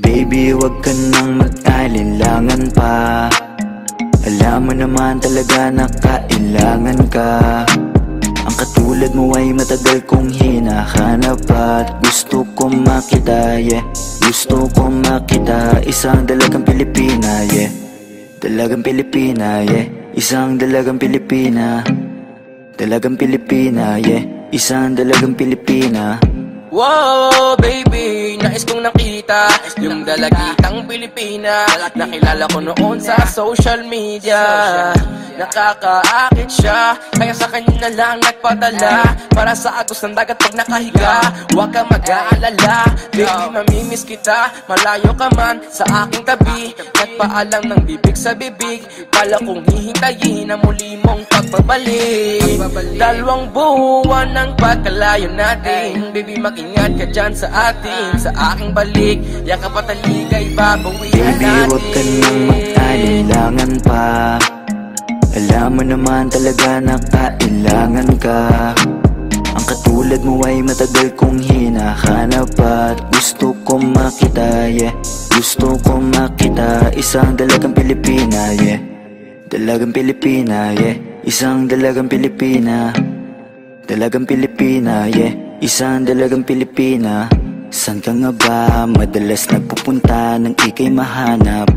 Baby, wag ka nang mag-alinlangan pa. Alam mo naman talaga na kailangan ka. Ang katulad mo ay matagal kong hinahanap at gusto kong makita, yeah. Gusto kong makita, isang dalagang Pilipina, yeah. Dalagang Pilipina, yeah. Isang dalagang Pilipina. Dalagang Pilipina, yeah. Isang dalagang Pilipina. Wow, baby, nais kong nakita yung dalagitang Pilipina. Nakilala ko noon sa social media. Nakakaakit siya, kaya sa kanya na lang nagpadala. Para sa agos ng dagat pag nakahiga. Huwag ka mag-aalala, baby, mamimiss kita. Malayo ka man sa aking tabi. Nagpaalam ng bibig sa bibig. Kala kong hihintayin ang muli mong pagbabalik. Dalawang buwan ng pagkalayo natin. Baby, mag-ingat ka dyan sa atin. Sa aking balik, yakap at taligay babawihan natin. Baby, huwag ka nang mag-alinlangan pa. Alam mo naman talaga na kailangan ka. Ang katulad mo ay matagal kong hinahanap at gusto kong makita, yeah. Gusto kong makita, isang dalagang Pilipina, yeah. Dalagang Pilipina, yeah. Isang dalagang Pilipina. Dalagang Pilipina, yeah. Isang dalagang Pilipina. San ka nga ba madalas nagpupunta nang ika'y mahanap?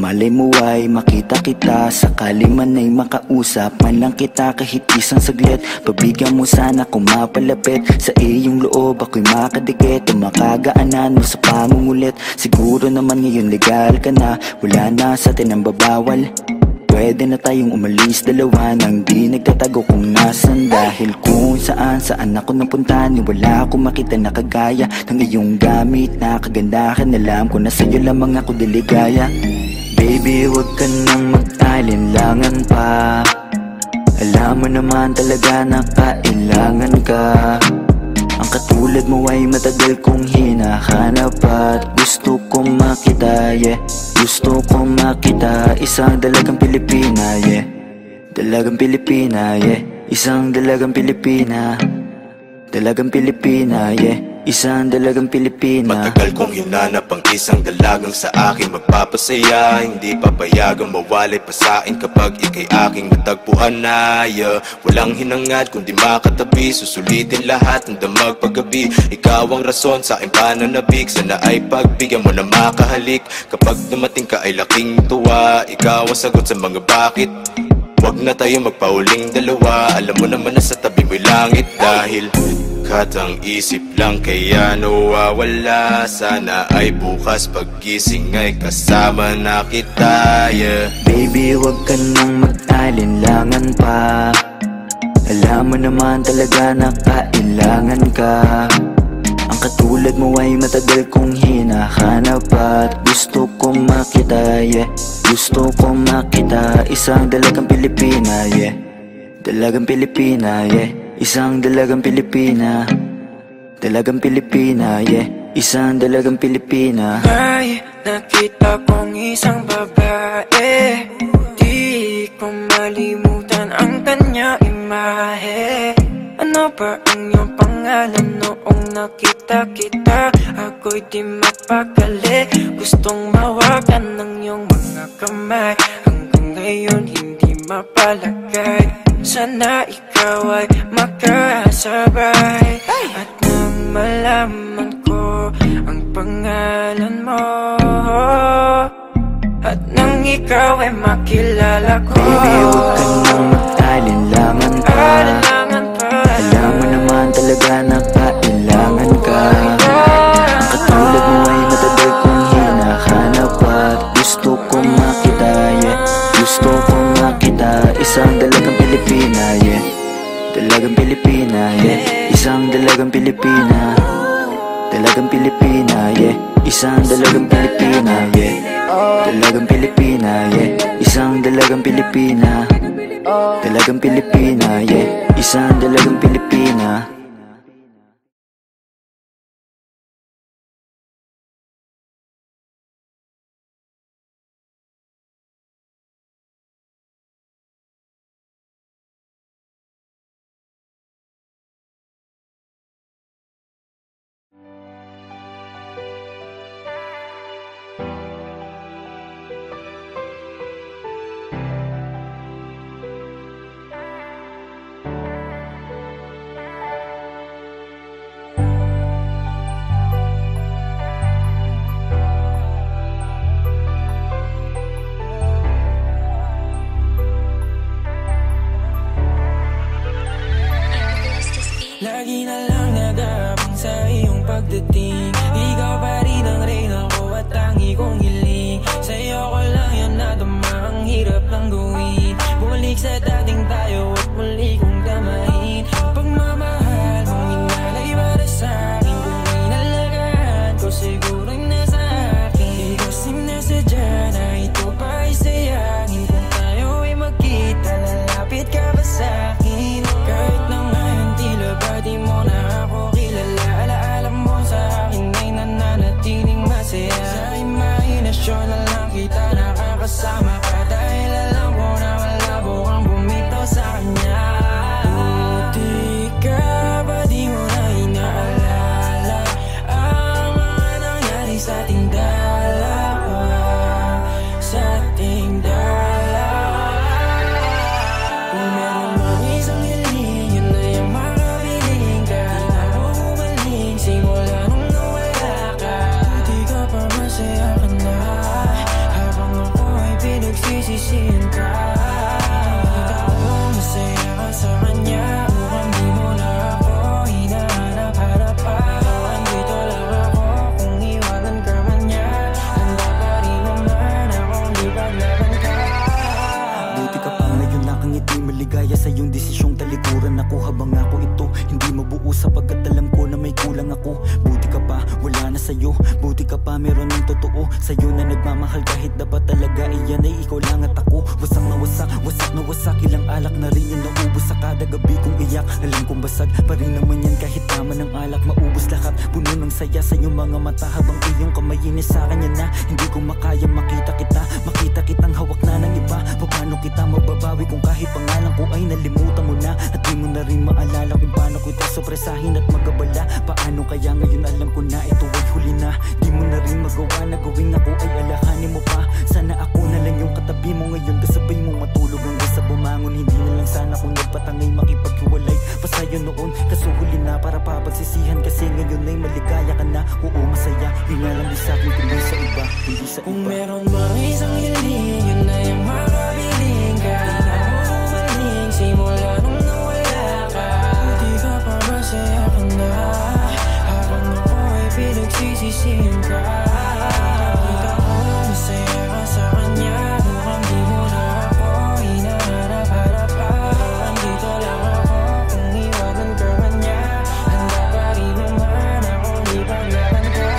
Malay mo ay makita kita, sakali man ay makausap man lang kita kahit isang saglit. Pabigyan mo sana kung mapalapit sa iyong loob, ako'y makadikit o makagaanan mo sa pangungulit. Siguro naman ngayon legal ka na, wala na sa atin ang babawal. Pwede na tayong umalis dalawa nang di nagtatago kung nasan. Dahil kung saan ako napunta, ni wala akong makita na kagaya ng iyong gamit na kagandahan. Alam ko na sa'yo lamang ako diligaya. Baby, wag ka nang mag-alinlangan pa. Alam mo naman talaga na kailangan ka. Ang katulad mo ay matagal kong hinahanap at gusto kong makita, yeah. Gusto kong makita, isang dalagang Pilipina, yeah. Dalagang Pilipina, yeah. Isang dalagang Pilipina. Dalagang Pilipina, yeah. Isang dalagang Pilipina. Matagal kong hinanap ang isang dalagang sa akin magpapasaya. Hindi papayagang mawalay pa sa'kin kapag ika'y aking natagpuan na, yeah. Walang hinangad kundi makatabi, susulitin lahat ng damag paggabi. Ikaw ang rason sa aking pananabik, sana ay pagbigyan mo na makahalik. Kapag dumating ka ay laking tuwa, ikaw ang sagot sa mga bakit. Huwag na tayo magpauling dalawa, alam mo naman na sa tabi mo'y langit. Dahil katang isip lang kaya nawawala. Sana ay bukas paggising ay kasama na kita, yeah. Baby, wag ka nang mag-alinlangan pa. Alam mo naman talaga na kailangan ka. Ang katulad mo ay matagal kong hinahanap at gusto kong makita, yeah. Gusto kong makita, isang dalagang Pilipina, yeah. Dalagang Pilipina, yeah. Isang dalagang Pilipina. Dalagang Pilipina, yeah. Isang dalagang Pilipina. May nakita kong isang babae, di ko malimutan ang kanya imahe. Ano ba ang iyong pangalan noong nakita kita? Ako'y di mapakali, gustong mawakan ng iyong mga kamay. Hanggang ngayon hindi mapalagay, sana ikaw ay makasabay. At nang malaman ko ang pangalan mo, at nang ikaw ay makilala ko, baby, huwag ka nang mag-alinlangan pa. Alam mo naman talaga na kailangan ka. Ang katulad mo ay matagal kong hinahanap at gusto kong makita, yeah. Gusto kong makita, isang dalagang Pilipina, yeah. Dalagang Pilipina, yeah. Isang dalagang Pilipina. Dalagang Pilipina, yeah. Isang dalagang Pilipina, yeah. Dalagang Pilipina, yeah. Isang dalagang Pilipina. Dalagang Pilipina, yeah. Isang dalagang Pilipina. pagdating. Ikaw pa rin ang reyna ko at tangi kong hiling. Sa'yo ko lang yan nadama, ang hirap lang gawin. Bumalik sa dating tayo at muli kong damahin. Pagmamahal mong inalay para sa'kin, kung inalagaan ko siguro'y nasa akin. Di kasi nasadya na ito pa ay sayangin. Kung tayo ay magkita, lalapit ka ba sa'kin? Kahit na ngayon tila ba di mo na ako kilala, alaala mo sa akin ay nananatiling masaya. Sa imahinasyon na lang kita nakakasama ka, dahil alam ko na malabo kang bumitaw sa kanya. Buti ka ba di mo na inaalala ang mga nangyari sa ating dalawa, sa ating dalawa. Kung meron mang isang hiling, yun na yung makabiling ka. Di na ako bumalik simula nung nawala ka. Buti ka pa masaya ka na, habang ako ay pinagsisisihan ka. Nakita ko masaya ka sa kanya, mukhang di mo na ako hinahanap-harapan. Andito lang ako kung iwanan ka man niya, handa pa rin naman akong ipaglaban ka. Buti ka pa ngayon nakangiti, maligaya sa iyong desisyong talikuran ako. Habang ako ito hindi mabuo sapagkat alam ko na may kulang ako. Buti ka pa wala na sa'yo, buti ka pa meron ng totoo sa'yo na nagmamahal kahit dapat talaga iyan ay ikaw lang at ako. Wasak na wasak, wasak na wasak, ilang alak na rin yung naubos sa kada gabi kong iyak. Alam kong basag pa rin naman yan kahit tama ng alak, maubos lahat. Puno ng saya sa iyong mga mata habang iyong kamay inis sa kanya na hindi ko makaya makita kita. Makita kitang hawak na ng iba, paano kita mababawi kung kahit pangalan ko ay nalimutan mo na. At di mo na rin maalala kung paano ko ito sopresahin at magabala. Paano kaya ngayon alam ko na ito ay huli na. Di mo na rin magawa na gawing ako ay alakanin mo pa. Sana ako na lang yung katabi mo ngayon, kasabay mo matulog hanggang sa bumangon. Hindi na lang sana kung nagpatangay makipaghiwalay pa sa'yo noon, kaso huli na para papagsisihan. Kasi ngayon ay maligaya ka na, oo masaya. Yun nga lang di sa'kin kundi sa iba, kundi sa Kung iba. meron mang isang hiling, yun na yung makabiling ka. Di na ako bumalik simula nung nawala ka. Buti ka pa masaya ka na, habang ako ay pinagsisisihan ka. Nakita ko masaya ka sa kanya, mukhang di mo na ako hinahanap-harapan. Andito lang ako kung iwanan ka man niya, handa pa rin naman akong ipaglaban ka.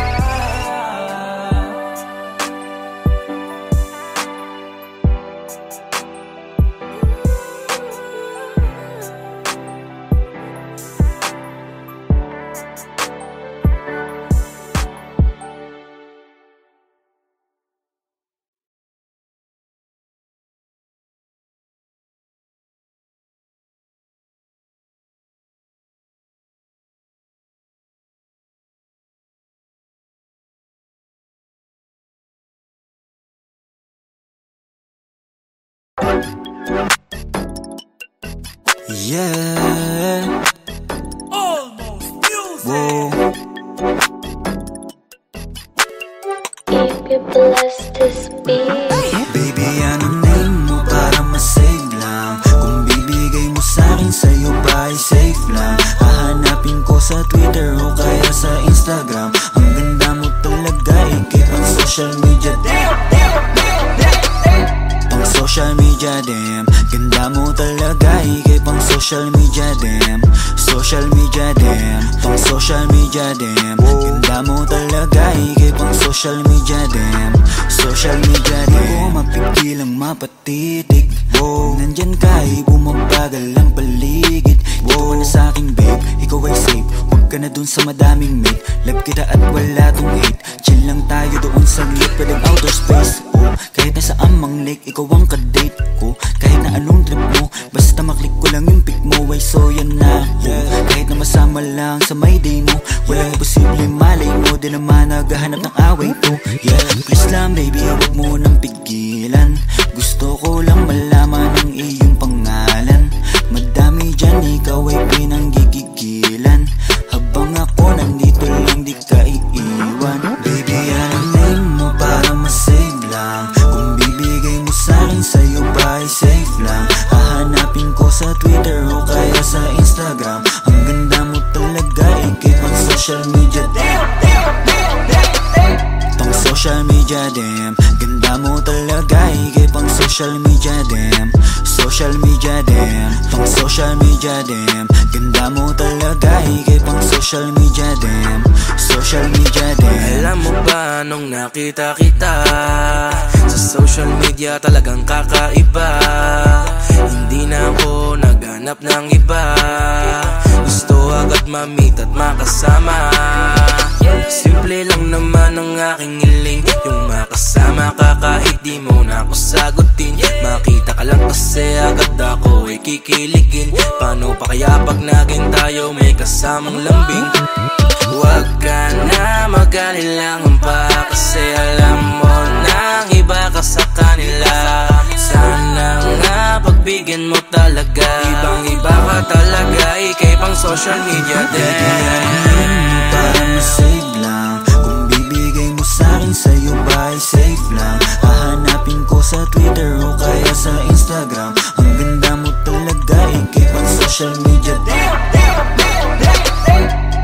Yeah. Almost music. Whoa. If you bless this beat. Baby, anong name mo para masave lang? Kung bibigay mo sa'kin, sa'yo ba ay safe lang? Hahanapin ko sa Twitter o kaya sa Instagram. Ang ganda mo talaga, ikip ang social media. Pang social media, damn. Ganda mo talaga, ikip ang social media, damn. Social media, damn. Pang social media, damn. Ganda mo talaga, ikip ang social media, damn. Social media, damn. Di ko mapigil ang mapatitig. Wow. Nandyan ka, bumabagal ang paligid. Dito ka na sa'kin, babe, ikaw ay safe. Huwag ka na dun sa madaming mate. Love kita at wala tong hate. Chill lang tayo doon sa lit, pwedeng outer space. Oh, kahit nasa amang lake, ikaw ang kadate ko. Kahit na anong trip mo, basta maklik ko lang yung pic mo. Ay so yan na ako. Kahit na masama lang sa my day mo, walang imposible malay mo. Di naman naghahanap ng away to. Yeah, please lang baby, huwag mo nang pigilan. Gusto ko lang malaman ang iyong pangalan. Madami dyan, ikaw ay pinanggigigilan. Habang ako nandito lang, di ka iiwan. Baby, anong name mo para masave lang? Kung bibigay mo sa'kin, sa'yo ba ay safe lang? Hahanapin ko sa Twitter o kaya sa Instagram. Ang ganda mo talaga, ikip ang social media, damn. Pang social media, damn. Ganda mo talaga, higay pang social media, damn. Social media, damn. Pang social media, damn. Ganda mo talaga, higay pang social media, damn. Social media, damn. Alam mo ba nung nakita kita sa social media, talagang kakaiba. Hindi na ako naghanap ng iba, gusto agad ma-meet at makasama. Simple lang naman ang aking hiling, yung makasama ka kahit di mo na ako sagutin. Makita ka lang kasi agad ako ay kikiligin. Paano pa kaya pag naging tayo may kasamang lambing? Huwag ka na mag-alilangan pa, kasi alam mo nang iba ka sa kanila. Sana nga pagbigyan mo talaga, ibang iba ka talaga, ikay pang social media din. Para ma-save lang, kung bibigay mo sa'kin, sa'yo ba ay safe lang? Hahanapin ko sa Twitter o kaya sa Instagram. Ang ganda mo talaga, ikay pang social media, damn.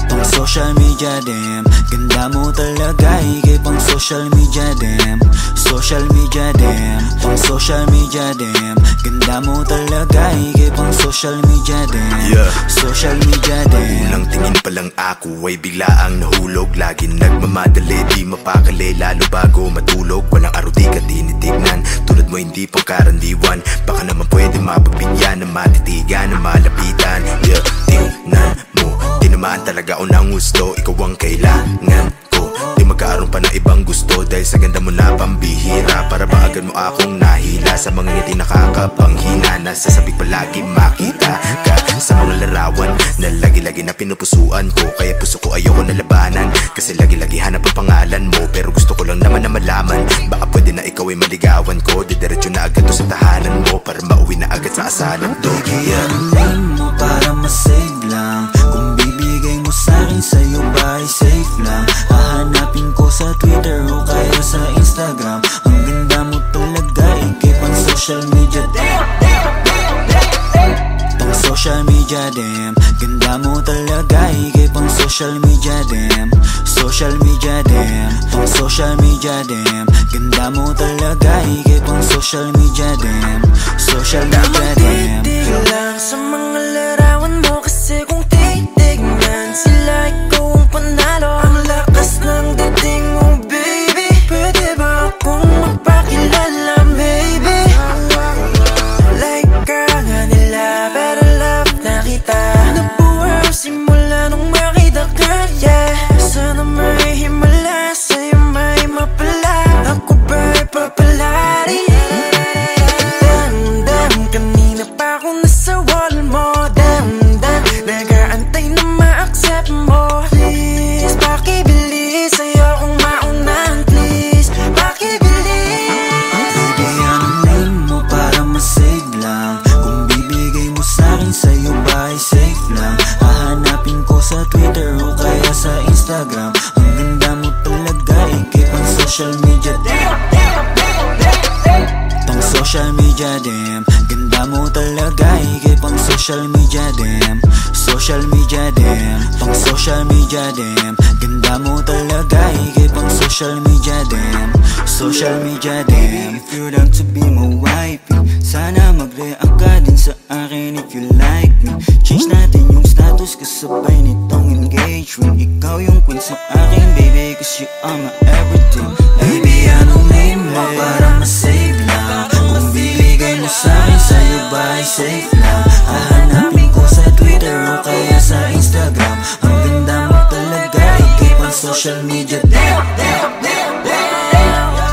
Pang social media, damn. Ganda mo talaga, ikay pang social media, damn. Social media, damn. Pang social media, damn. Ganda mo talaga, ikay pang social media, damn. Social media, damn. Unang tingin pa lang ako ay biglaang nahulog. Lagi nagmamadali, di mapakali, lalo bago matulog. Walang araw di ka tinitignan, tulad mo hindi pang karandiwan. Baka naman pwede mapagbigyan, na matitigan, na malapitan. Tingnan mo, tinamaan talaga ako ng gusto. Ikaw ang kailangan ko, di magkaroon pa ng ibang gusto. Dahil sa ganda mo na pambihira, para ba agad mo akong nahila. Sa mga ngiti nakakapanghina, nasa sabik palagi makita ka. Sa mga larawan na lagi-lagi na pinupusuan ko, kaya puso ko ayoko na labanan, kasi lagi-lagi hanap ang pangalan mo. Pero gusto ko lang naman na malaman, baka pwede na ikaw ay maligawan ko. Didiretso na agad to sa tahanan mo, para mauwi na agad sa asalan to. Bigyan mo para ma-save lang, kung bibigay mo sa'kin, sa'yo ba ay safe lang? Hahanapin ko sa Twitter o kaya sa Instagram. Ang ganda mo talaga, ikay pang social media, damn. Pang social media, damn. Ganda mo talaga, ikay pang social media, damn. Social media, damn. Pang social media, damn. Ganda mo talaga, ikay pang social media, damn. Social media, damn. Titig lang sa mga larawan mo, kasi kung titignan sila, ikaw ang panalo. Ang lakas ng dating mo, baby. Pwede ba akong magpakilala, maybe? Like ka nga nila, pero love na kita. Nabuhay simula nung makita ka, yeah. Sana may himala, sa'yo may mapala. Ako ba'y papalari? Damn, kanina pa ako nasa wall mo. Damn, nag-aantay na ma-accept mo. Please, pakibilis, ayokong maunahan, please. Pakibilis. Bigyan ang name mo para ma-save lang, kung bibigay mo sa'kin, sa'yo ba ay safe lang? Hahanapin ko sa Twitter o kaya sa Instagram. Ang ganda mo talaga, ikay pang social media, damn. Pang social media, damn. Ganda mo talaga, ikay pang social media, damn. Social media, damn. Pang social media, damn. Ganda mo talaga, ikay pang social media, damn. Social media, damn. If you'd like to be my wifey, sana mag-react ka din sa akin if you like me. Change natin yung status kasabay nitong engagement. Ikaw yung queen sa akin, baby, cause you are my everything. Baby, anong name mo para ma-save lang, kung bibigay mo sa'kin, sa'yo ba ay safe lang? Hahanapin ko sa Twitter o kaya sa Instagram. Ang ganda mo talaga, ikay pang social media, damn.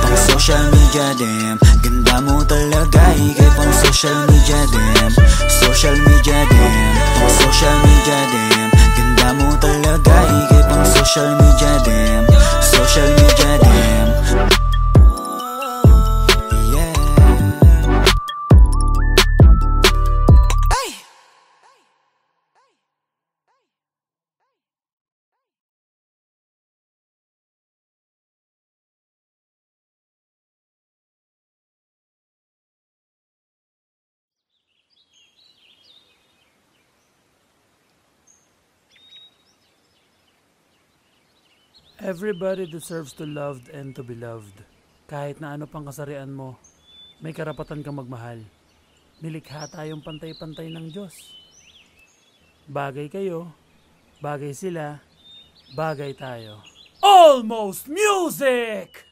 Pang social media, damn. Ganda mo talaga, ikay pang social media, damn. Social media, damn. Pang social media, damn. Ganda mo talaga, ikay pang social media, damn. Social media, damn. Yeah. Everybody deserves to loved and to be loved. Kahit na ano pang kasarian mo, may karapatan kang magmahal. Nilikha tayong pantay-pantay ng Diyos. Bagay kayo, bagay sila, bagay tayo. Almost Music!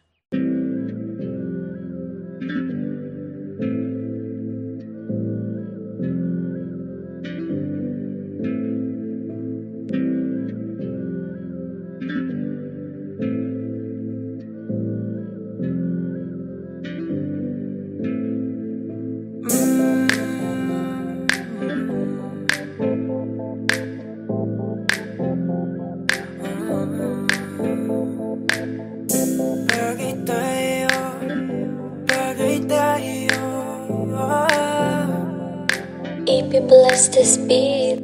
EP bless this beat.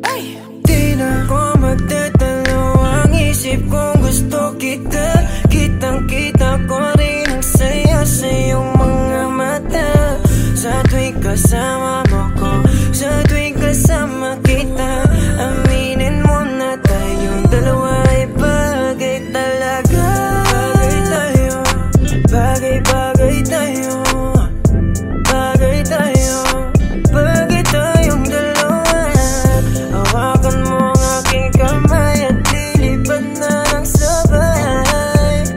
Di na ko magtatalo ang isip kong gusto kita. Kitang-kita ko rin ang saya sa iyong mga mata. Sa tuwing kasama mo ko, sa tuwing kasama kita, aminin mo na tayong dalawa ay bagay talaga. Bagay tayo, bagay-bagay tayo, bagay tayo, bagay tayong dalawa. Hawakan mo ang aking kamay at lilipad na ng sabay.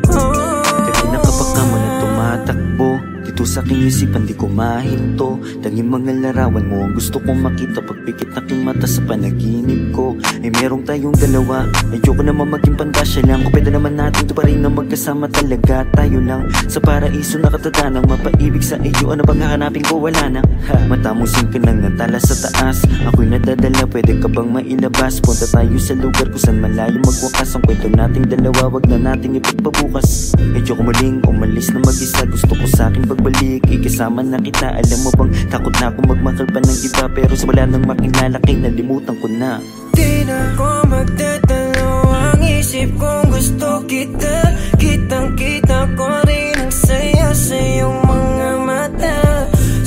Kanina kapag ka mo na tumatakbo dito sa aking isipan di ko mahinto. Tanging mga larawan mo ang gusto kong makita. Pagpikit na aking mata sa panaginip ko ay merong tayong dalawa. Ayoko naman maging pandasya lang. Kung pwede naman natin to pa rin na magkasama talaga. Tayo lang sa paraiso nakatadanang mapaibig sa iyo. Ano bang hahanapin ko? Wala na. Mata mo singkin lang ng tala sa taas. Ako'y nadadala, pwede ka bang mailabas? Punta tayo sa lugar kung saan malayo magwakas. Ang kwento nating dalawa, wag na nating ipagpabukas. Ayoko muling umalis na mag-isa. Gusto ko sa akin pagbalik, ikasama na kita. Alam mo bang takot na akong magmakal pa ng iba. Pero sa wala nang makilala kay nalimutan ko na. Di na ko magtatalo ang isip kong gusto kita. Kitang-kita ko rin ang saya sa iyong mga mata.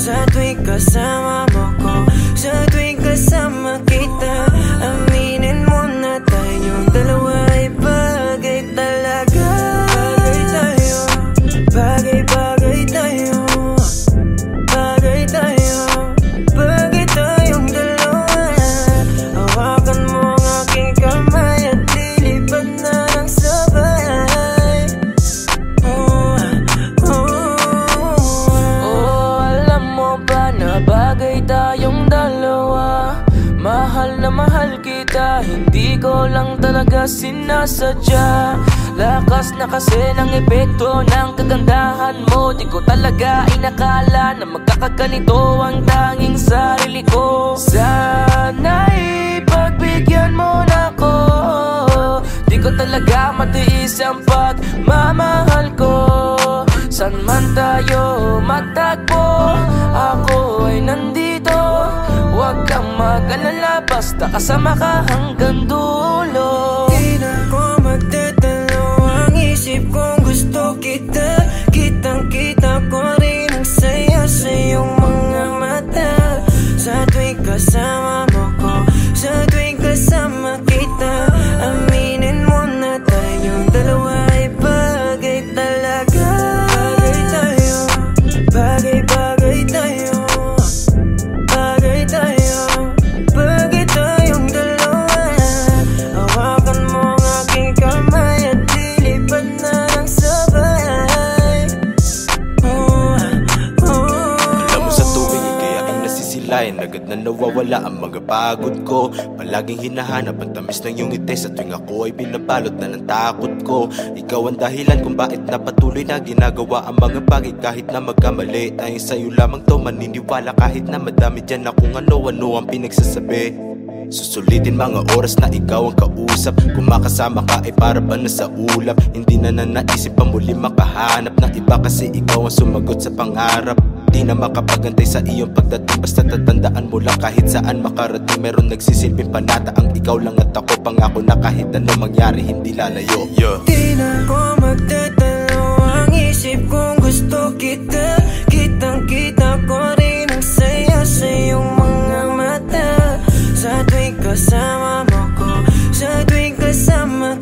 Sa tuwing kasama mo ko, sa tuwing kasama kita, aminin mo na tayong dalawa ay bagay talaga. Bagay tayo, bagay-bagay tayo, bagay tayo, bagay tayong dalawa. Hawakan mo ang aking kamay at lilipad na ng sabay. Alam mo ba na bagay tayong dalawa? Mahal na mahal kita, hindi ko lang talaga sinasadya. Lakas na kasi ng epekto ng kagandahan mo. Di ko talaga inakala na magkakaganito ang tanging sarili ko. Sana'y pagbigyan mo na ko. Di ko talaga matiis ang pagmamahal ko. San man tayo matagpo, ako ay nandito. Huwag kang mag-alala, basta kasama ka hanggang dulo. Di na ko magtatalo ang isip kong gusto kita. Kitang-kita ko rin ang saya sa iyong mga mata. Sa tuwing kasama mo ko, sa tuwing kasama kita, aminin mo na tayong dalawa ay bagay talaga. Bagay tayo, bagay-bagay tayo, bagay tayo, bagay tayong dalawa. Hawakan mo ang aking kamay at lilipad na ng sabay. Alam mo sa tuwing ikay aking nasisilayan, agad na nawawala ang mga pagod ko. Palaging hinahanap ang tamis ng iyong ngiti. Sa tuwing ako ay binabalot na ng takot ko. Ikaw ang dahilan kung bakit napatuloy na ginagawa ang mga bagay. Kahit na magkamali, tayong sa'yo lamang to maniniwala. Kahit na madami dyan na kung ano-ano ang pinagsasabi. Susulitin mga oras na ikaw ang kausap. Kung makasama ka ay para ba na sa ulap. Hindi na naisip pa muli makahanap ng iba, kasi ikaw ang sumagot sa pangarap. Di na makapagantay sa iyong pagdating, basta tatandaan mo lang kahit saan makarating. Meron nagsisilbing panata ang ikaw lang at ako. Pangako na kahit ano mangyari hindi lalayo. Di na ko magtatalo ang isip kong gusto kita. Kitang-kita ko rin ang saya sa iyong mga mata. Sa tuwing kasama mo ko, sa tuwing kasama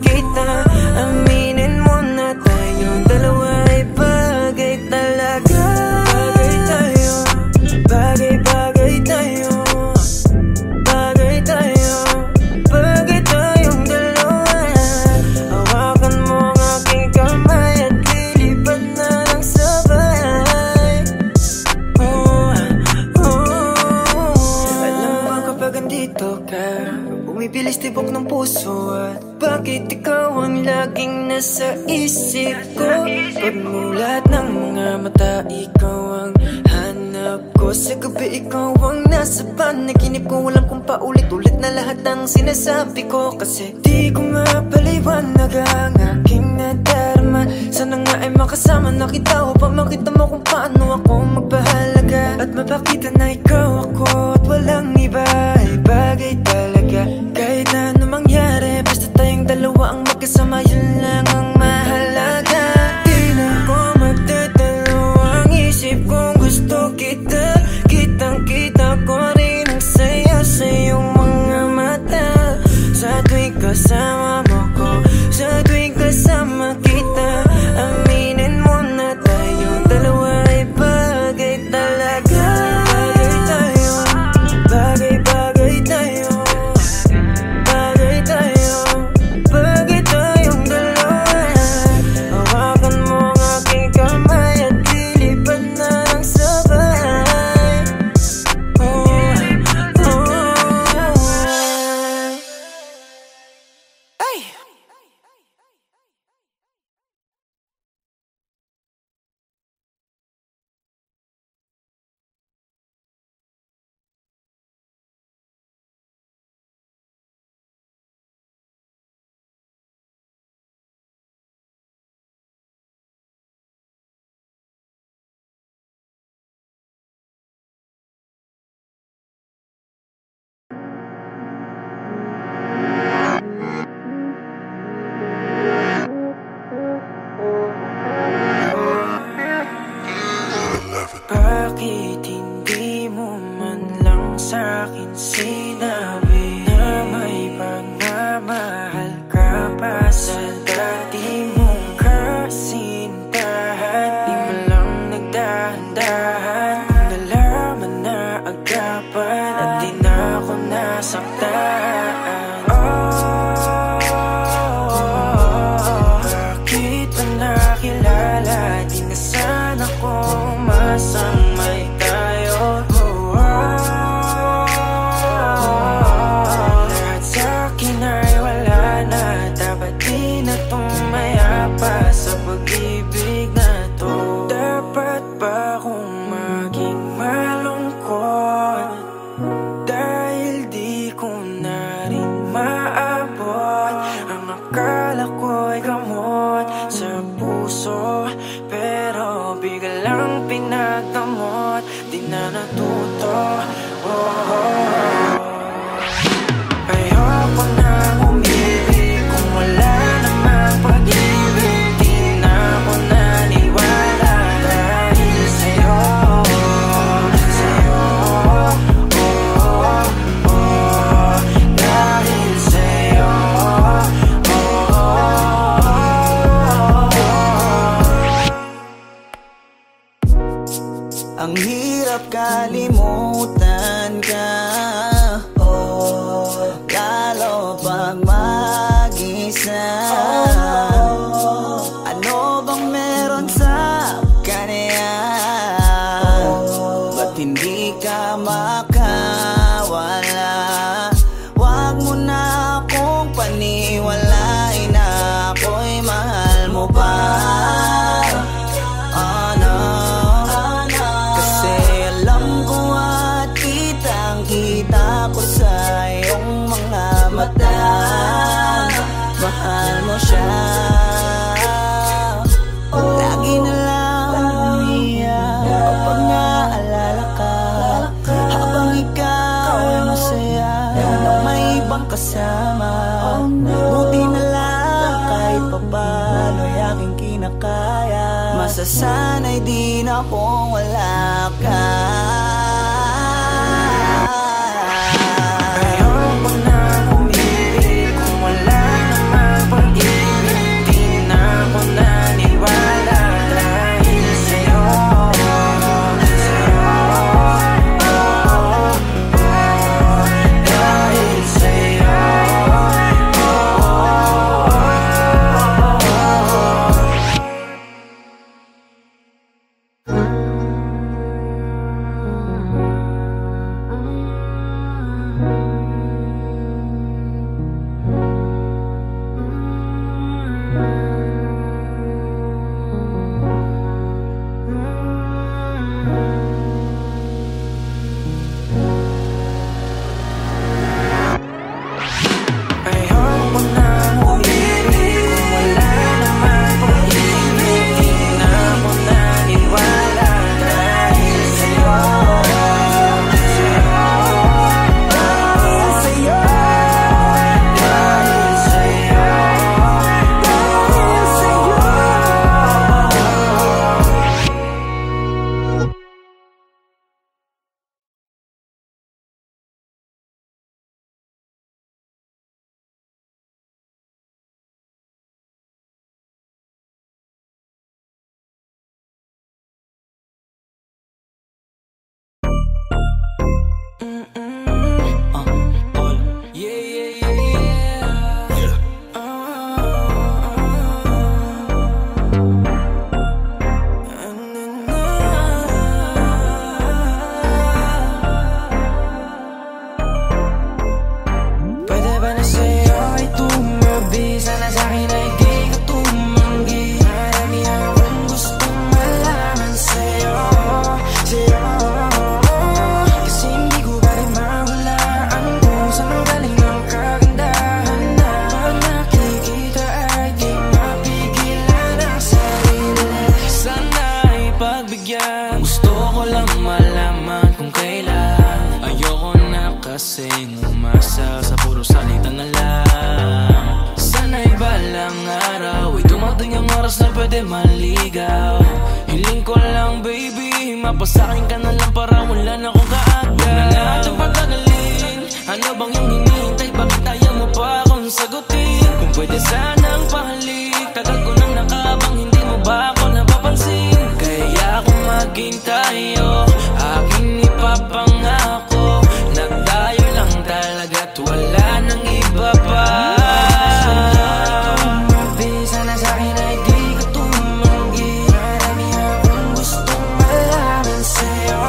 tibok ng puso. At bakit ikaw ang laging nasa isip ko? Pagmulat ng mga mata, ikaw ang hanap ko. Sa gabi ikaw ang nasa panaginip ko. Alam kong paulit-ulit na lahat ng sinasabi ko. Kasi di ko mapaliwanag ang aking nadarama. Sana nga ay makasama na kita upang makita mo kung paano ako magpahalaga. At mapakita na ikaw ako at walang iba. Ay bagay talaga kahit na ano mangyari. Basta tayong dalawa ang magkasama, yun lang ang mahalaga. Di na ko magdadalawang isip kung gusto kita. Kitang-kita ko rin ang saya sa iyong mga mata. Sa tuwing kasama mo ko, sa tuwing kasama kita, aminin mo na tayong dalawa ay bagay talaga. Bagay tayo, bagay-bagay tayo, bagay tayo, bagay tayong dalawa. Hawakan mo ang aking kamay at lilipad na ng sabay. Ay! Bakit hindi mo man lang sa'kin sinabi na may pagmamahal ka pa sa dati mong kasintahan? Di mo lang nagdahan-dahan, nalaman na agapan at di na ako nasaktan. Bakit ba nakilala? Di na sana ko masang may tayo. Lahat sa'kin ay wala na. Dapat di na tumaya pa sa pag-ibig na to. Dapat ba kung maging malungkot dahil di ko na rin maabot ang akala ko'y gamot sa puso, pero biglang pinagamot, di na natuto. Ayoko na umibig kung wala namang pag-ibig. Di na ako naniwala dahil sa'yo, sa'yo, dahil sa'yo. Ang hirap kalimutan ka, lalo pag mag-isa. Ano bang meron sa kanya? Ba't hindi ka makawala? Wag mo na akong paniwalain na ako'y mahal mo pa. Kita ko sa iyong mga mata, mahal mo siya. Lagi na lang umiyak kapag naalala ka, habang ikaw ay masaya na may ibang kasama. Buti na lang kahit papano ay aking kinakaya. Masasanay din akong wala ka. kasing umasa sa puro salita na lang. Sana'y balang araw ay dumating ang oras na pwede maligaw. Hiling ko lang baby, mapasakin ka na lang para wala na akong kaagad. Huwag na natin patagalin, ano bang yung hinihintay? Bakit ayaw mo pa akong sagutin? Kung pwede sanang pahalik, tagal ko nang nakabang, hindi mo ba ako napapansin? Kaya kung maging tayo, aking ipapangako na tayo lang talaga't wala nang iba pa. Sana sa'kin ay di ka tumanggi. Marami akong gustong malaman sa'yo,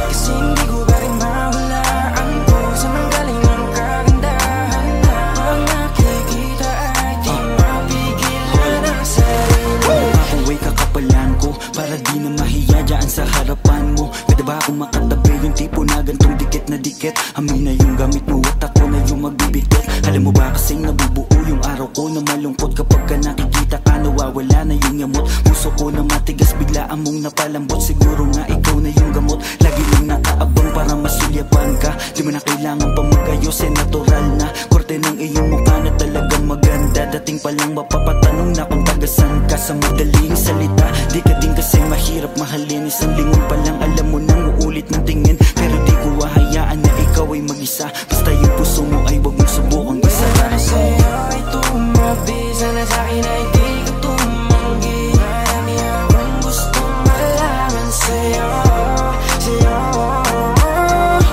kasi hindi ko ba rin mahulaan kung saan ang galing ang kagandahan na pag nakikita ay di mapigilan ang sarili. Makuway kakapalan ko para di na mahiya dyan sa harapan mo. Pwede ba akong makatabi yung tipo na gantong dikit na dikit? Amin na yung gamit mo at ako na yung magbibigit. Alam mo ba kasing nabubuo yung araw ko na malungkot kapag ka nakikita ka, nawawala na yung yamot. Puso ko na matigas, biglaan mong napalambot. Siguro nga ikaw na yung gamot, lagi lang nakaabang para masulyapan ka. Di mo na kailangan pa mag-ayos, eh natural na korte ng iyong mukha na talagang maganda. Dating pa lang mapapatanong na kung tagasan ka. Sa madaling salita, di ka din kasi mahirap mahalin. Isang lingon pa lang alam mo nang uulit ng tingin. Pero di ko hahayaan na ikaw ay mag-isa. Basta yung puso mo ay wag mong subukang isa. Sana sa'yo ay tumabi, sana sa'kin ay di ka tumanggi. Marami akong gustong malaman sa'yo,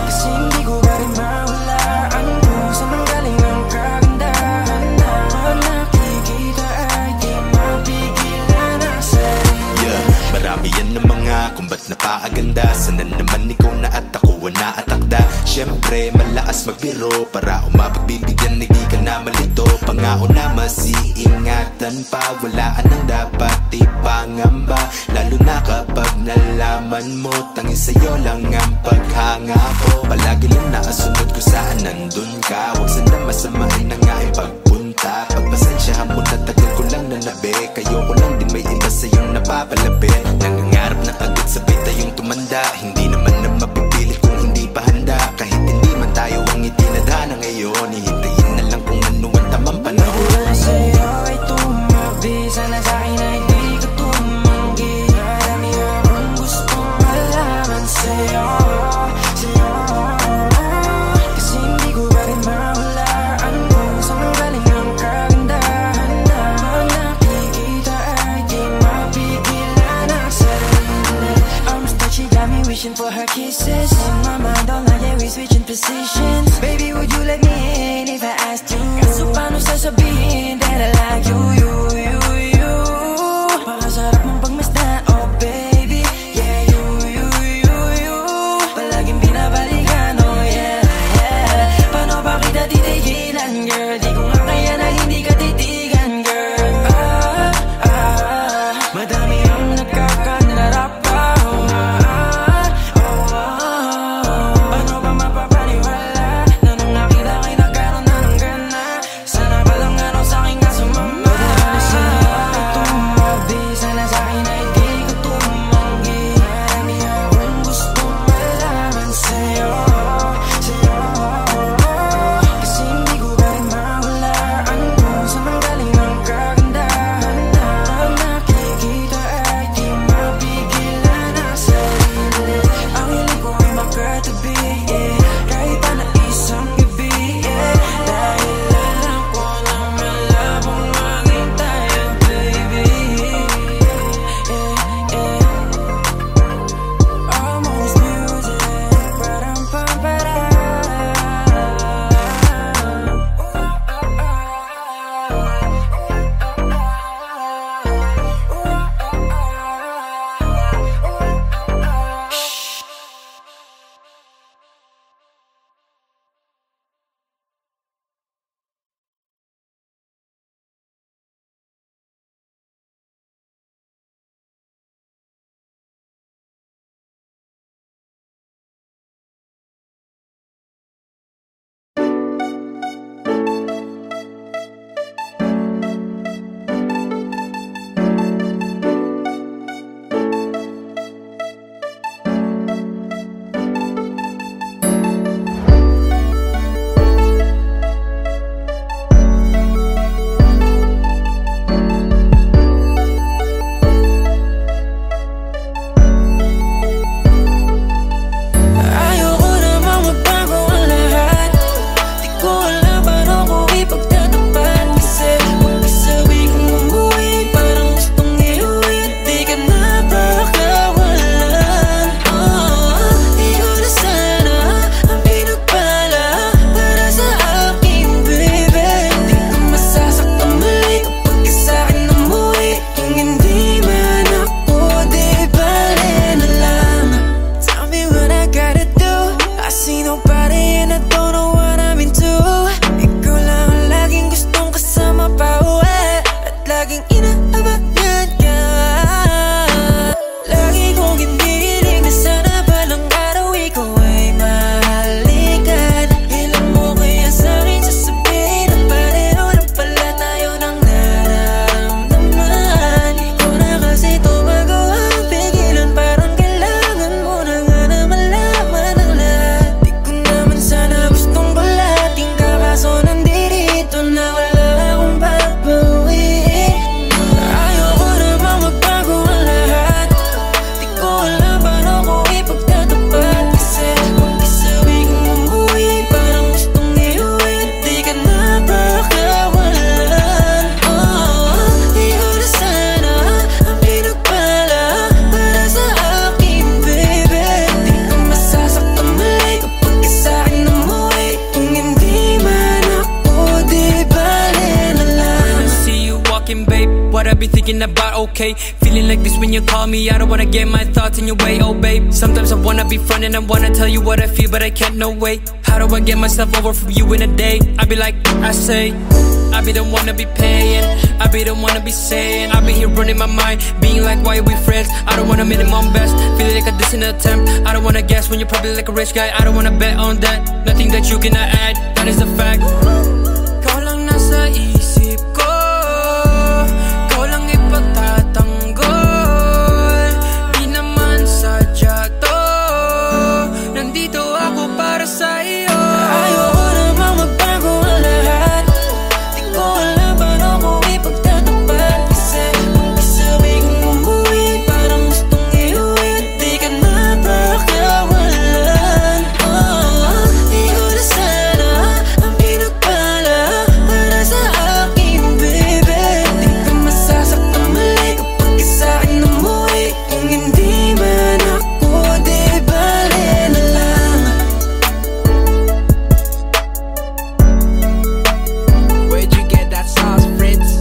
kasi hindi ko ba rin mahulaan kung saan ang galing ang kagandahan na pag nakikita ay di mapigilan ang sarili. Marami yan na mga kung ba't napaaganda. Sana naman ikaw na at ako na atakda. Siyempre malaas magbiro para umapagbibigyan, hindi ka na malito. Pangako na masiingatan pa, walaan ang dapat ipangamba. Lalo na kapag nalaman mo tanging sa'yo lang ang paghanga ko. Palagi lang nakasunod ko saan nandun ka. Huwag sana masamain na nga ang pagpunta. Pagpasensyahan mo na tagal ko lang nanabi. Kayo ko lang din may iba sa'yong napapalapit. Nangangarap na agad sabay tayong tumanda. Hindi naman na mapipilit kung hindi pa handa. Kahit hindi man tayo ang itinadhana ngayon, hihintayin na lang kung ano ang tamang panahon. Sana sa'yo ay tumabi, sana sa'kin ay di ka tumanggi. Marami akong gustong malaman sa'yo, kasi hindi ko ba rin mahulaan kung saan ang galing ang kagandahan na pag nakikita ay di mapigilan ang sarili. Arms that she got me wishing for her kisses. In my mind all night, yeah, we switching positions. Baby, would you let me in if I asked you? Kaso paano sasabihin that I like you? Pakasarap mong pagmasdan, oh baby, yeah, you. Palaging binabalikan, oh yeah. Paano ba kita titigilan, girl? Di ko nga kaya na hindi ka titigan, girl. Madami ang nagkakanarap pa, paano ba mapapaniwala thinking about, okay. Feeling like this when you call me, I don't wanna get my thoughts in your way, oh babe. Sometimes I wanna be front and I wanna tell you what I feel, but I can't, no way. How do I get myself over from you in a day? I be like, I say, I be the one to be paying, I be the one to be saying, I be here running my mind, being like, why are we friends? I don't wanna minimum best, feeling like a distant attempt. I don't wanna guess when you're probably like a rich guy. I don't wanna bet on that, nothing that you cannot add, that is the fact. Ikaw lang nasa isip ko, ikaw lang ipagtatanggol. Di naman sadya to, nandito ako para sa iyo. Ayoko namang magbago ang lahat, di ko alam paano ko ipagtatapat. Kasi kung isabi kong umuwi, parang gustong iuwi, di ka na pakawalan. Di ko na sana ang pinagpala para sa akin, baby. Di ka masasaktan mali kapag sa'kin umuwi. Kung hindi man ako, di bale na lang. Where'd you get that sauce, Fritz?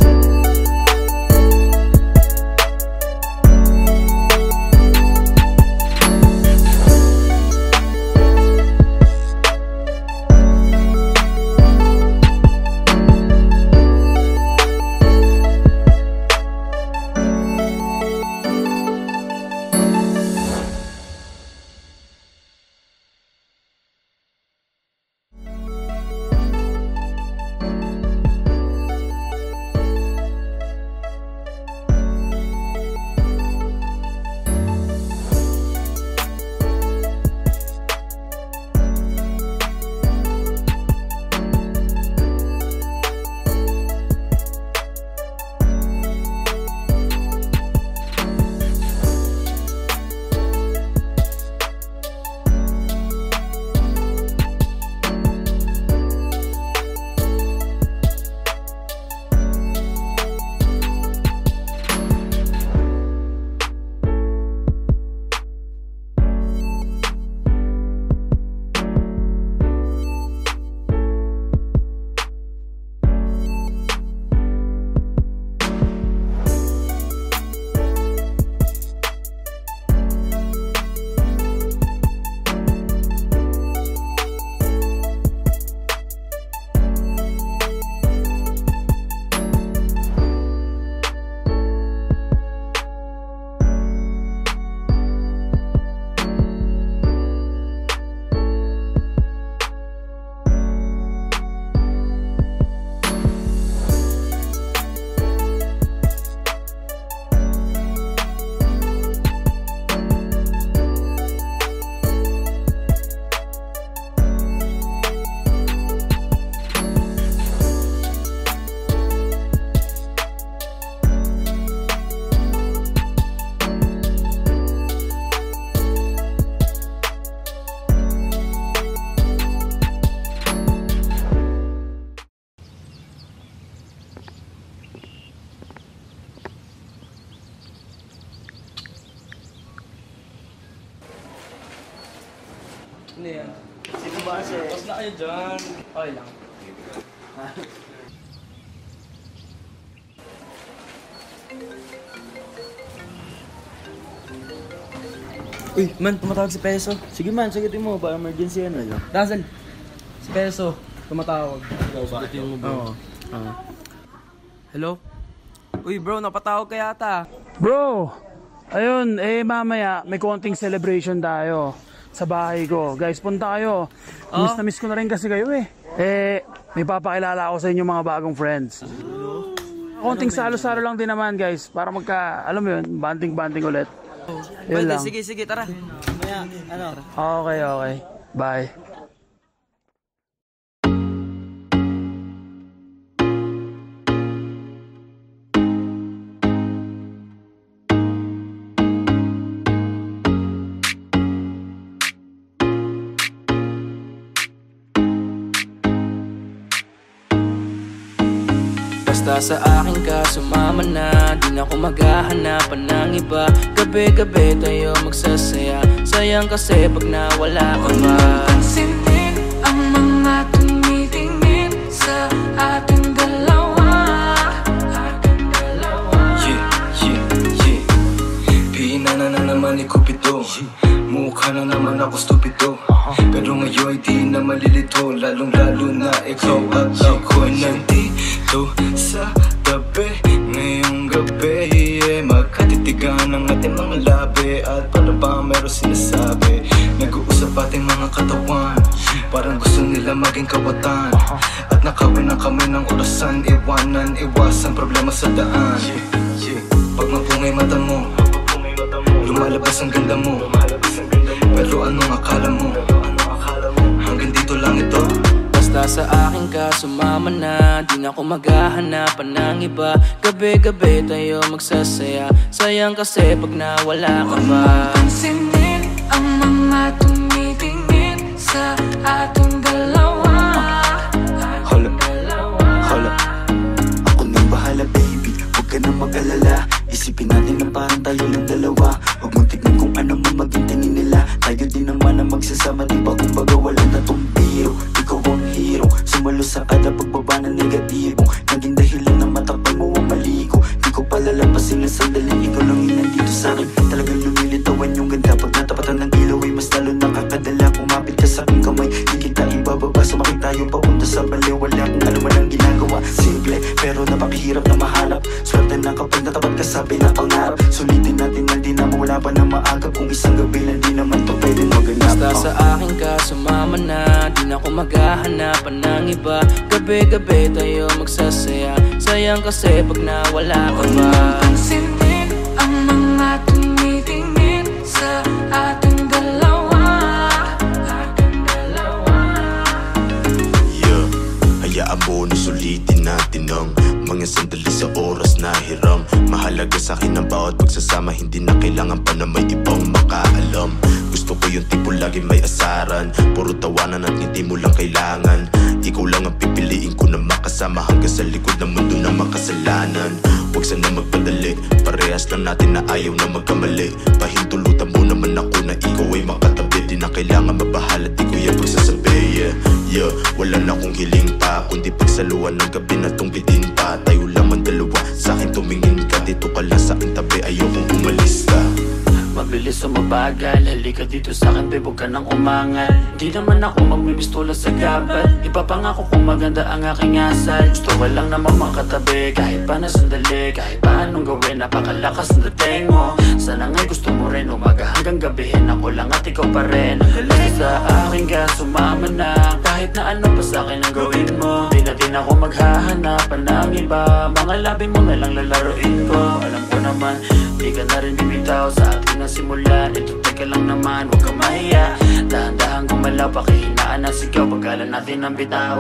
Ano yan? Sino ba kasi? Tapos na kayo dyan. Okay lang. Uy, man, tumatawag si Peso. Sige man, sagutin mo. Ba emergency yan lang. Russell, si Peso, tumatawag. Ikaw ba? Sagutin mo ba? Oo. Hello? Uy bro, napatawag ka yata. Bro, ayun, mamaya may konting celebration tayo sa bahay ko. Guys, punta kayo. Miss na miss ko na rin kasi kayo eh. May papakilala ako sa inyo mga bagong friends. Konting salo-salo lang din naman guys, para alam mo yun, banding-banding ulit. Yun lang. Sige, tara. Okay. Bye. Basta sa akin ka sumama na, di na ako maghahanapan ng iba. Gabi-gabi tayo magsasaya, sayang kasi pag nawala ka ba. Pansinin ang mga tumitingin sa ating dalawa. Yeah. ako stupido, pero ngayon di na malilito, lalong lalo na ikaw at ako'y nandito sa tabi. Ngayong gabi, magkatitigan ang ating mga labi, at para ba meron sinasabi, nag-uusap ating mga katawan, parang gusto nila maging kawatan, at nakawin na kami ng orasan, iwanan, iwasan problema sa daan. Pag mapungay mata mo, lumalabas ang ganda mo, pero anong akala mo? Hanggang dito lang ito. Basta sa akin ka sumama na, di na ako maghahanapan ng iba. Gabi-gabi tayo magsasaya, sayang kasi pag nawala ka ba. Pansinin ang mga tumitingin sa ating dalawa. Hold up, ako nang bahala baby, huwag ka nang mag-alala. Isipin natin na parang tayo lang dalawa, huwag mong tignan kung ano man maging tingin nila. Tayo din naman ang magsasama, diba? Kumbaga wala na tong biro, ikaw ang hero, sumalo sa kada pagbaba ng negatibo, naging dahilan na matakpan mo ang mali ko. Di ko palalampasin ng sandali, ikaw lang yung nandito sa'kin. Talagang lumilitawan yung ganda, pag natapatan ng ilaw ay mas lalo nakakadala. Kumapit ka sa'king kamay, di kita ibababa, sumakit tayo papunta sa baliw. Wala kung ano man ang ginagawa, simple pero napakahirap na mahanap. Swerte na kapag natapat ka sa pinapangarap, sulitin natin na di na mawala pa na maaga. Kung isang gabi lang di naman to pwede maganap. Basta sa akin ka sumama na, di na ako maghahanapan ng iba. Gabi-gabi tayo magsasaya, sayang kasi pag nawala ka ba. Pansinin ang mga tumitingin sa ating dalawa. Yeah, hayaan mo na sulitin natin ang mga sandali sa oras na hiram. Mahalaga sa akin ang bawat pagsasama, hindi na kailangan pa na may ibang makaalam. Gusto ko yung tipo lagi may asaran, puro tawanan at hindi mo lang kailangan. Ikaw lang ang pipiliin ko na makasama, hanggang sa likod ng mundo na makasalanan. Huwag sana magpadali, parehas lang natin na ayaw na magkamali. Pahintulutan mo naman ako na ikaw ay makatabi, di na kailangan mabahala, di ko yan pagsasabi. Yeah, wala na akong hiling pa, kundi pagsaluan ng gabi na tong bitin pa. Tayo lamang dalawa, sa'kin tumingin ka, dito ka lang sa'kin tabi, ayokong umalis ka. Mabilis o mabagal, halika dito sa'kin babe, huwag ka nang umangal. Di naman ako magmimistula sa gabal, ipapangako kung maganda ang aking asal. Gusto ko lang naman makatabi, kahit pa na sandali, kahit pa anong gawin, napakalakas ng dating mo. Sana nga'y gusto mo rin, umaga hanggang gabihin, ako lang at ikaw pa rin. Basta sa akin ka sumama na, kahit na ano pa sa'kin ang gawin mo. Di na din ako maghahanapan ng iba, mga labi mo na lang lalaroin ko. Alam ko naman, di ka na rin bibitaw sa atin na simulan. Ito teka lang naman, huwag kang mahiya, dahan-dahan gumalaw, pakihinaan na sigaw, pagkalan natin ang bitaw.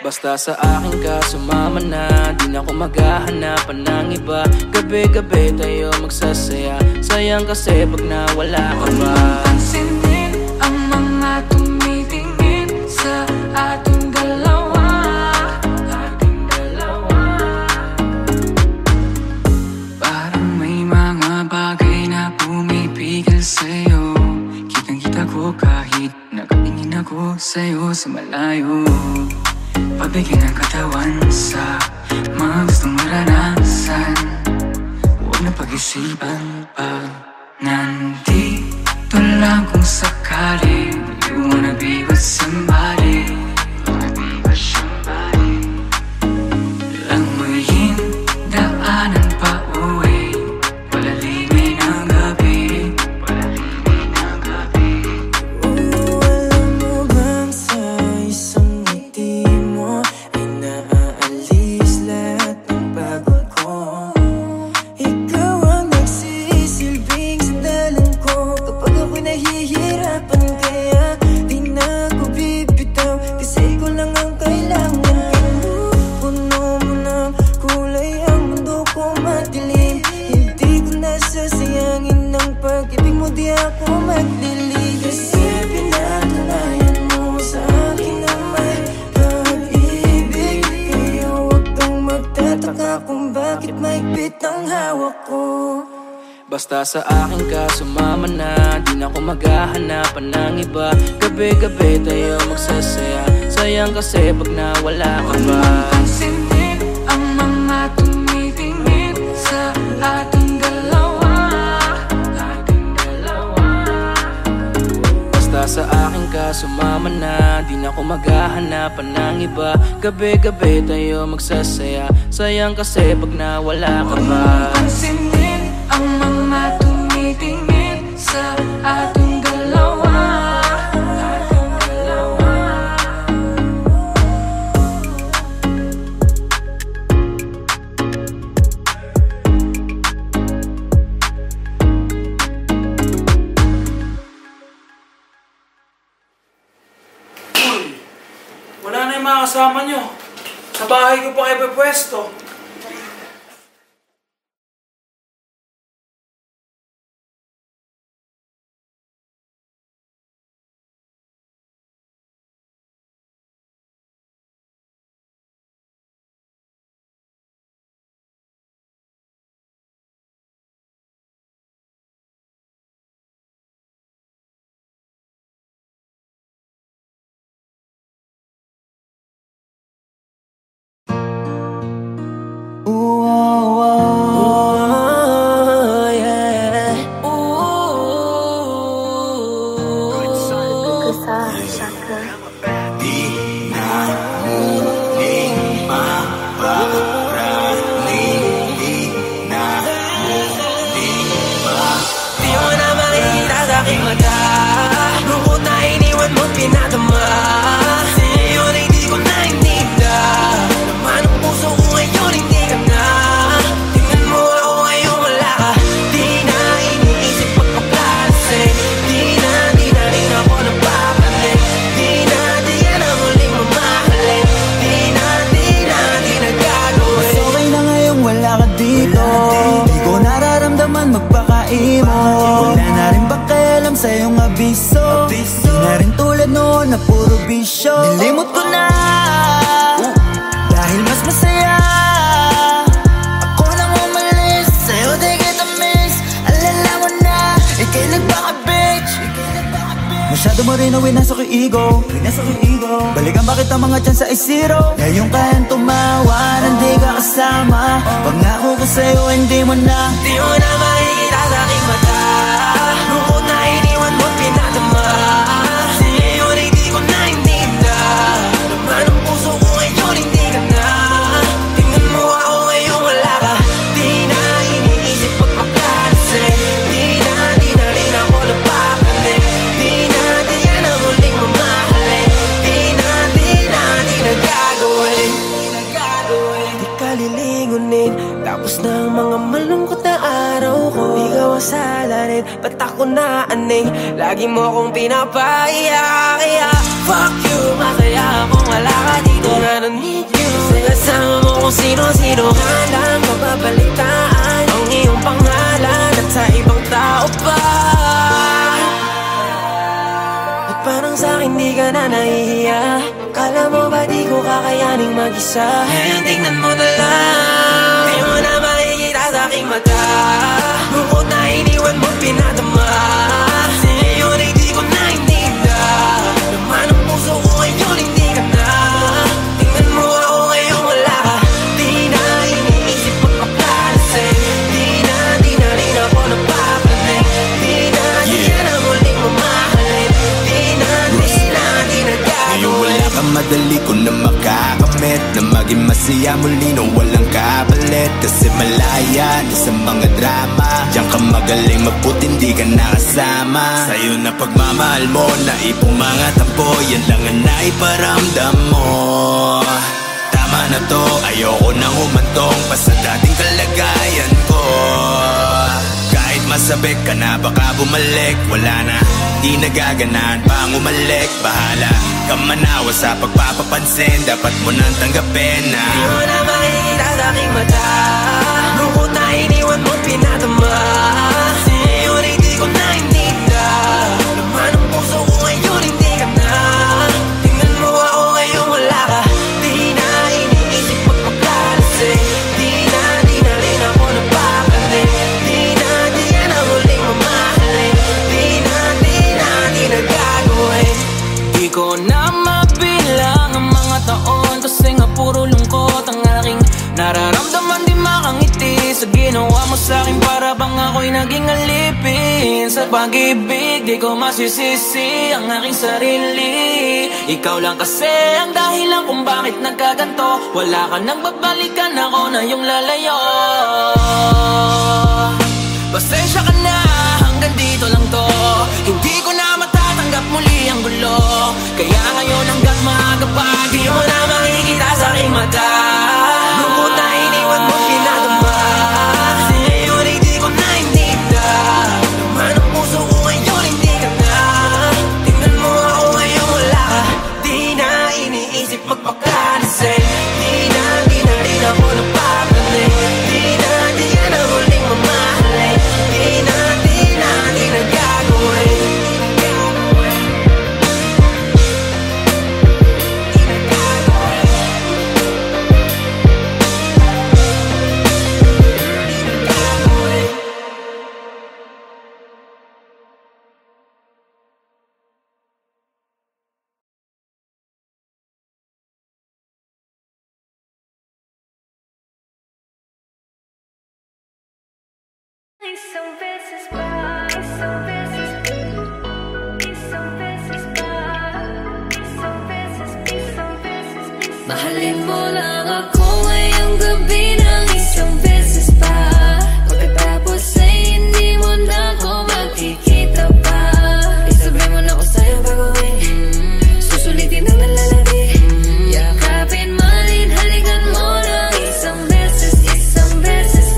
Basta sa akin ka sumama na, di na ako maghahanapan ng iba. Gabi-gabi tayo magsasaya, sayang kasi pag nawala ka ba. Pansinin ang mga tumitingin sa ating dalawa. Parang may mga bagay na pumipigil sa'yo, kitang-kita ko kahit nakatingin ako sa'yo sa malayo. Pabigyan ng katawan sa mga gustong maranasan, huwag na pag-isipan pag nandito lang kung sakali. You wanna be with somebody, languyin daanan pa uwi, palalimin ang gabi. Alam mo bang sa isang ngiti mo ay naaalis lahat ng pagod ko? Ikaw ang nagsisilbing sandalan ko kapag ako'y nahihirapan, kaya di na ako bibitaw, kasi ko lang ang kailangan. Puno mo ng kulay ang mundo ko madilim, hindi ko nasasayangin ang pag-ibig mo, di ako maglilim. Kasi pinatunayan mo sa akin na may pag-ibig, kaya huwag kang magtataka kung bakit mahigpit ang hawak ko. Basta sa akin ka sumama na, di na ako maghahanapan ng iba. Gabi-gabi tayo magsasaya, sayang kasi pag nawala ka ba. Pansinin ang mga tumitingin sa ating dalawa. sa akin ka sumama na. Di na ako maghahanapan ng iba. Gabi-gabi tayo magsasaya. Sayang kasi pag nawala ka ba. Pansinin ang mga tumitingin sa ating dalawa. Wala na yung mga kasama nyo. Sa bahay ko pa kayo pwesto. Wala na rin pakialam sa iyong abiso. Di na rin tulad noon na puro bisyo. Nilimot ko na dahil mas masaya. Ako nang umalis, sa'yo di kita miss. Alala mo na, ikay nagpaka-bitch. Masyado mo rin ang winasok yung ego. Balikan bakit ang mga chance ay zero. Ngayon kayang tumawa, hindi ka kasama. Pangako ko sa'yo, hindi mo na. Di mo na makikita sa aking mata. Lungkot na iniwan mo pinadama. Ngayon ay di ko na ininda. Naman ang puso ko ngayon hindi ka na. Tingnan mo ako ngayon wala ka. Di na iniisip pagpapalasin. Di na rin ako napakalit. Di na ang huling mamahalin. Di na gagawin. Di ka lilingunin. Tapos na ang mga malungkot na araw ko. Ikaw ang salarin, ba't ako naaning? Lagi mo akong pinapaiyak. Fuck you, masaya akong wala ka dito. I don't need you. Sinasama mo kung sino-sino. Halang mababalitaan ang iyong pangalan at sa ibang tao pa. At parang sa'kin di ka na nahihiya. Kala mo ba di ko kakayaning mag-isa? Ngayon tingnan mo na lang. Di mo na makikita sa aking mata. Lungkot na iniwan mo pinadama. Ngayon ay di ko na ininda. Naman ang puso ko ngayon hindi ka na. Tingnan mo ako ngayon wala ka. Di na iniisip pagpapalasin. Di na rin ako napapalit. Di na ang huling mamahalin. Di na gagawin. Ngayon wala ka, madali ko na makakamit. Na maging masaya muli na walang kapalit. Kasi malaya na sa mga drama. Diyan ka magaling mabuti, hindi ka nakasama. Sa'yo na pagmamahal mo, naipong mga tampo. Yan lang ang naiparamdam mo. Tama na to, ayoko nang humantong pa sa dating kalagayan ko. Kahit masabik ka na baka bumalik. Wala na, di nagaganaan pang umalik. Bahala ka manawa sa pagpapapansin. Dapat mo nang tanggapin na di mo na makikita sa aking mata. Lungkot na iniwan mo pinadama. Ngayon ay di ko na ininda. Naman ang puso ko ngayon hindi ka na. Tingnan mo ako ngayon wala ka. Di na iniisip pagpapalasin. Di na rin ako napapalit. Di na ang huling mamahalin. Di na gagawin. Di ko na mabilang ang mga taon. Kasi nga puro lungkot ang aking nararamdaman. Di makangiti sa gilid ginawa mo sa'kin para bang ako'y naging alipin. Sa pag-ibig, di ko masisisi ang aking sarili. Ikaw lang kasi ang dahilan kung bakit nagkaganto. Wala ka nang babalikan, ako na yung lalayo. Pasensya ka na, hanggang dito lang to. Hindi ko na matatanggap muli ang gulo. Kaya ngayon hanggang maaga pa, di mo na makikita sa aking mata. Lungkot na iniwan mo pinadama. Ngayon ay di ko na inita. Naman ang puso ko ngayon hindi ka na. Tingnan mo ako ngayon wala ka. Di na iniisip magpakalisay. Di na rin ako napapalit. Di ka na huling mamahalay. Di na gagawin. Isang beses pa, isang beses, isang beses pa, isang beses, isang beses, mahalin mo lang ako ngayong gabi ng isang beses pa. Pagkatapos ay hindi mo na ako makikita pa. Isabay mo na ako sa'yo baguhin. Susulitin ang nalalabi. Yakapin, malin, halikan mo lang isang beses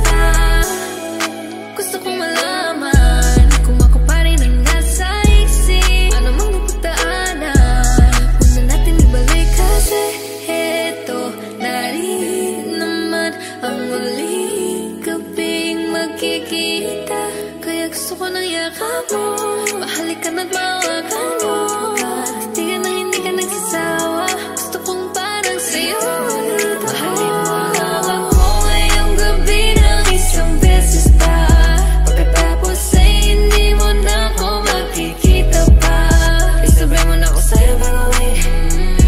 pa. Gusto kong malaman kung ako pa rin ang nasa isip. Ano mang napagdaanan, huwag na natin ibalik. Kasi eto na rin naman ang muling gabing magkikita. Kaya gusto ko ng yakap mo, mahalikan at mawakan mo. Hindi ka nagsasawa, gusto kong parang sa'yo. Mahalin mo lang ako ngayong gabi ng isang beses pa. Pagkatapos ay hindi mo na ako makikita pa. Isabay mo na ako sa'yo baguhin.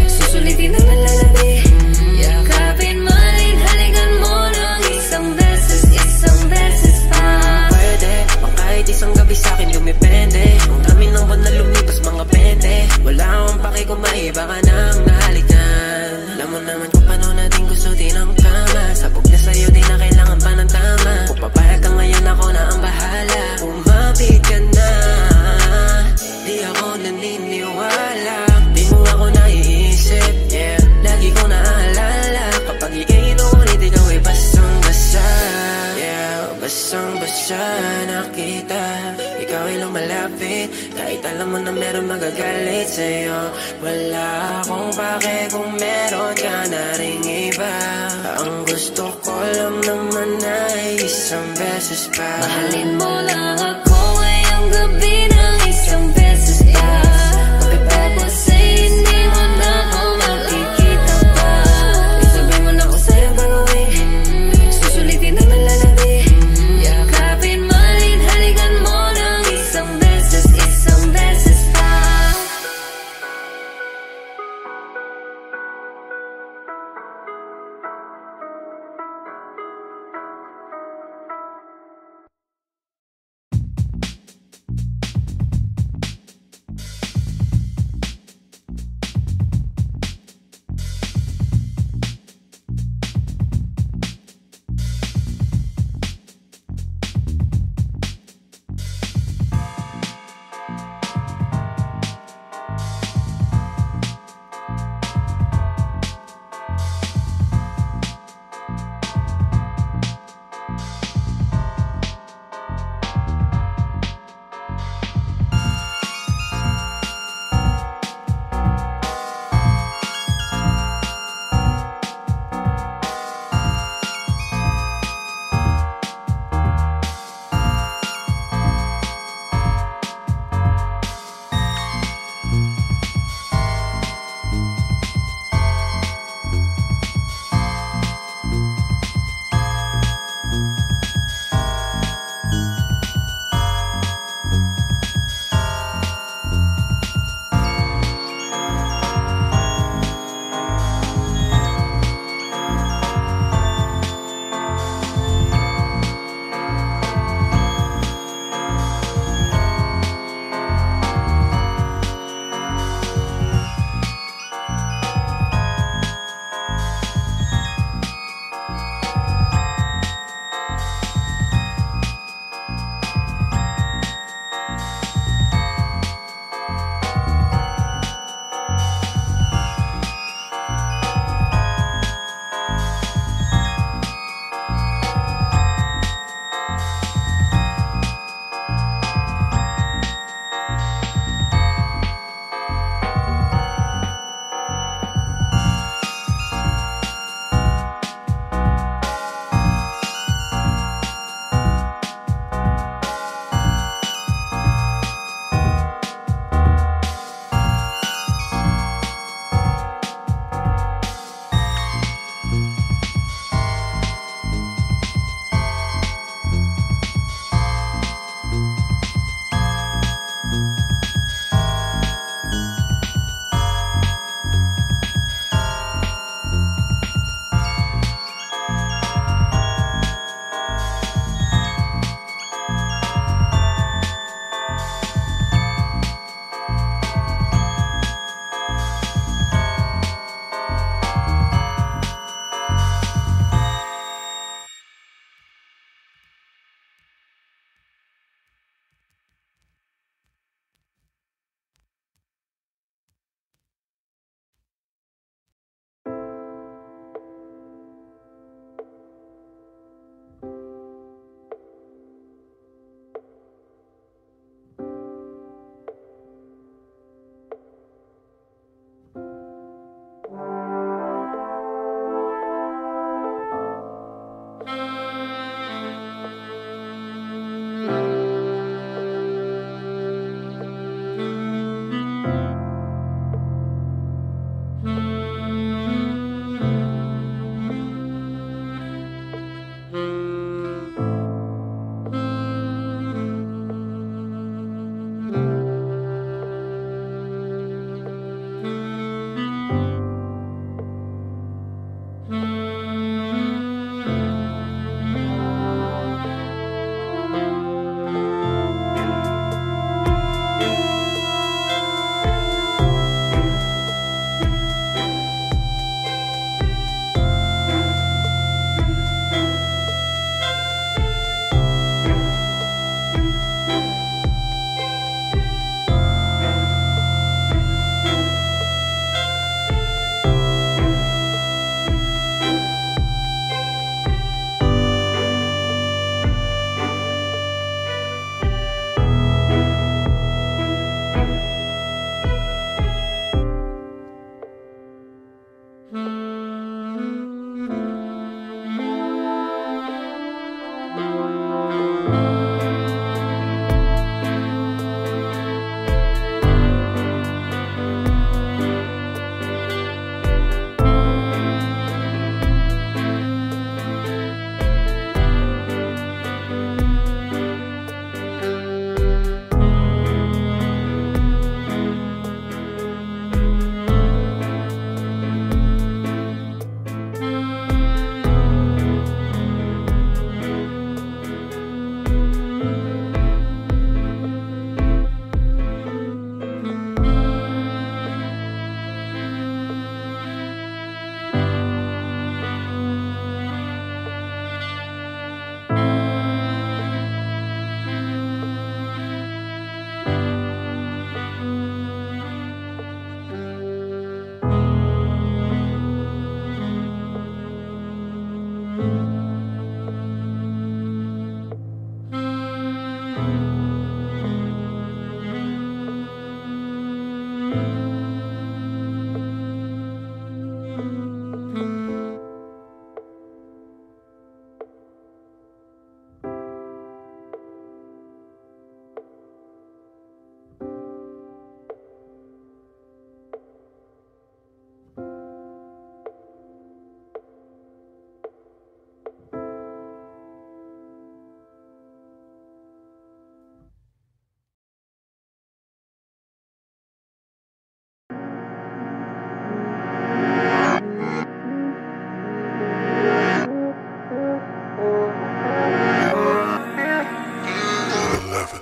Susulitin ang nalalabi. Yakapin, malin, halikan mo lang isang beses pa. Pwede, o kahit isang gabi sa'kin dumipende. Ang dami ng buwan na lumipas mga 20. Wala akong paki kung maiba ka nang nahalikan. Alam mo naman kung paano natin gusto din ang kama. Sabog na sa'yo, di na kailangan pa ng tama. Kung papayag ka ngayon, ako na ang bahala. Umapit ka na, di ako naniniwala. Di mo ako naiisip, yeah. Lagi ko naalala kapag iinulit ikaw ay basang-basa. Yeah, basang-basa nakita. Ikaw ay lumalapit, kahit alam mo na meron magagalit sa'yo. Wala akong pake kung meron ka na ring iba. Ang gusto ko lang naman ay isang beses pa. Mahalin mo lang ako ngayong gabi ng isang beses pa. Pagkatapos ay hindi mo na ako makikita pa. Isabay mo na ako sa'yo baguhin. Susulitin ang nalalabi. Yakapin, malin, halikan mo ng isang beses pa.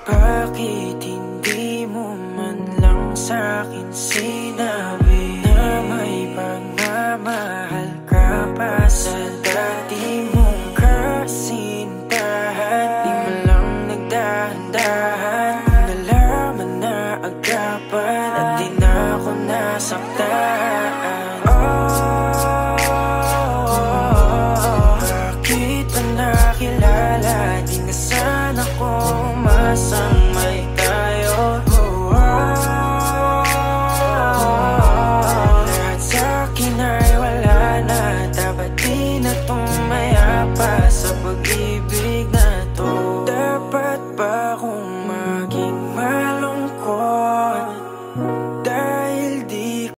Bakit hindi mo man lang sa'kin sinabi na may pagmamahal ka pa sa dati mong kasintahan? Di mo lang nagdahan-dahan, nalaman na agapan at di na ako nasaktan. Bakit ba nakilala? Di na sana kong masang may tayo. Lahat sa'kin ay wala na, dapat di na itong